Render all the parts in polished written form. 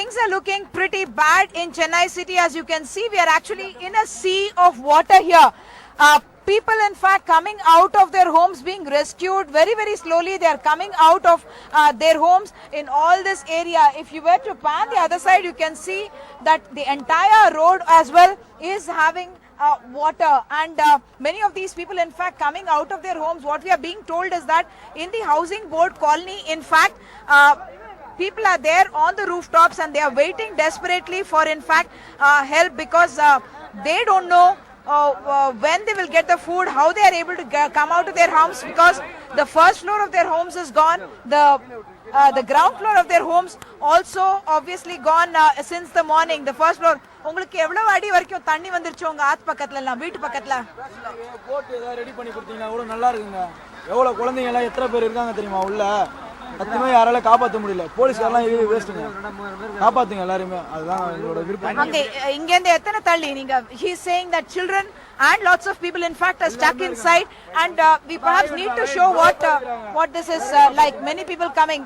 things are looking pretty bad in Chennai city. As you can see, we are actually in a sea of water here. People, in fact, coming out of their homes, being rescued very, very slowly. They are coming out of their homes in all this area. If you were to pan the other side, you can see that the entire road as well is having water, and many of these people, in fact, coming out of their homes. What we are being told is that in the housing board colony, in fact, people are there on the rooftops and they are waiting desperately for, in fact, help, because they don't know when they will get the food, how they are able to come out of their homes, because the first floor of their homes is gone. The ground floor of their homes also obviously gone since the morning. The first floor. உங்களுக்கு எவ்வளவு அடி வரைக்கும் தண்ணி வந்துருச்சு உங்க ஆத்து பக்கத்துல எல்லாம், வீட்டு பக்கத்துல? போட் ஏதாவது ரெடி பண்ணி கொடுத்தீங்கன்னா கூட நல்லா இருக்குங்க. எவ்வளவு குழந்தைங்க எல்லாம் எத்தனை பேர் இருக்காங்க தெரியுமா உள்ள? சத்தியமா யாரால காப்பாற்ற முடியல. போலீஸ்காரெல்லாம் வேஸ்ட்டுங்க. காப்பாத்துங்க எல்லாருமே, அதுதான் எங்களோட விருப்பம். ஓகே, இங்க இருந்து எத்தனை தள்ளி நீங்க? he is saying that children and lots of people, in fact, are stuck inside, and we perhaps need to show what this is like. Many people coming.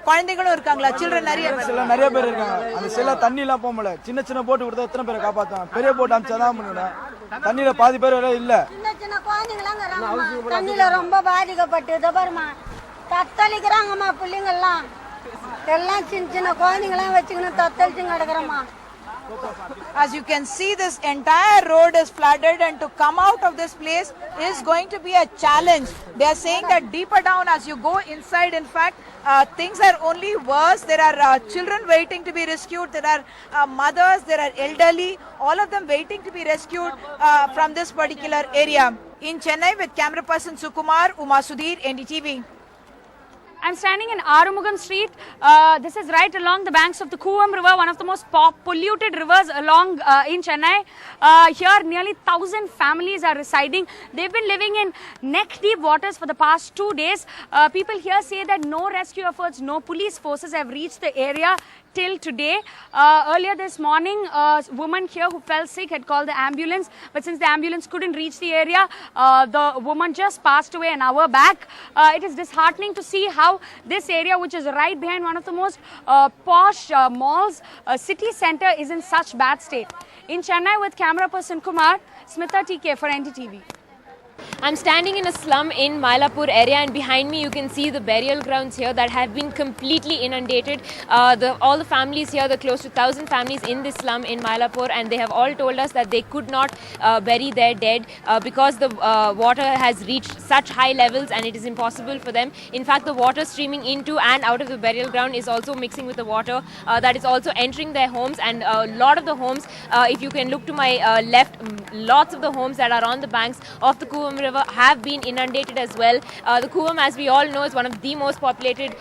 குழந்தைகளும் இருக்காங்களா? children நிறைய பேர் இருக்காங்க. அந்த செல்ல தண்ணி எல்லாம் போக முடியல. சின்ன சின்ன போட்டு கொடுத்தா எத்தனை பேரை காப்பாத்துவாங்க? பெரிய போட்டு அனுப்பிச்சாதான் முடியும். தண்ணியில பாதி பேர் வரை இல்ல. சின்ன சின்ன குழந்தைங்களாம் தண்ணியில ரொம்ப பாதிக்கப்பட்டு பாருமா தத்தளிக்கிறாங்கம்மா. பிள்ளைங்க எல்லாம் சின்ன சின்ன குழந்தைங்களாம் வச்சுக்கணும் தத்தளிச்சு கிடக்குறம்மா. As you can see, this entire road is flooded, and to come out of this place is going to be a challenge. They are saying that deeper down, as you go inside, in fact, things are only worse. There are children waiting to be rescued. There are mothers, there are elderly, all of them waiting to be rescued from this particular area. In Chennai, with camera person Sukumar, Uma Sudhir, NDTV. I'm standing in Arumugam Street. This is right along the banks of the Kuvam River, one of the most polluted rivers along in Chennai. Here, nearly 1,000 families are residing. They've been living in neck-deep waters for the past 2 days. People here say that no rescue efforts, no police forces have reached the area till today. Earlier this morning, a woman here who fell sick had called the ambulance, but since the ambulance couldn't reach the area, the woman just passed away an hour back. It is disheartening to see how this area, which is right behind one of the most posh malls, city center, is in such bad state. In Chennai, with camera person Kumar, Smita TK for NDTV. I'm standing in a slum in Mylapore area, and behind me you can see the burial grounds here that have been completely inundated. All the families here, the close to 1,000 families in this slum in Mylapore, and they have all told us that they could not bury their dead because the water has reached such high levels and it is impossible for them. In fact, the water streaming into and out of the burial ground is also mixing with the water that is also entering their homes, and a lot of the homes, if you can look to my left, lots of the homes that are on the banks of the Kuvam River have been inundated as well. The Kuvam, as we all know, is one of the most populated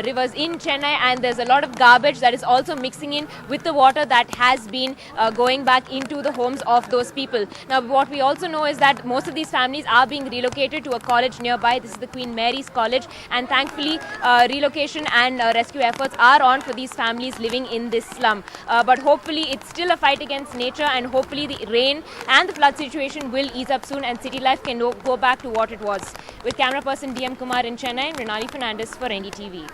rivers in Chennai, and there's a lot of garbage that is also mixing in with the water that has been going back into the homes of those people. Now, what we also know is that most of these families are being relocated to a college nearby. This is the Queen Mary's College, and thankfully relocation and rescue efforts are on for these families living in this slum. But hopefully it's still a fight against nature, and hopefully the rain and the flood situation will ease up soon and city life can go back to what it was. With camera person DM Kumar in Chennai, Renali Fernandez for NDTV.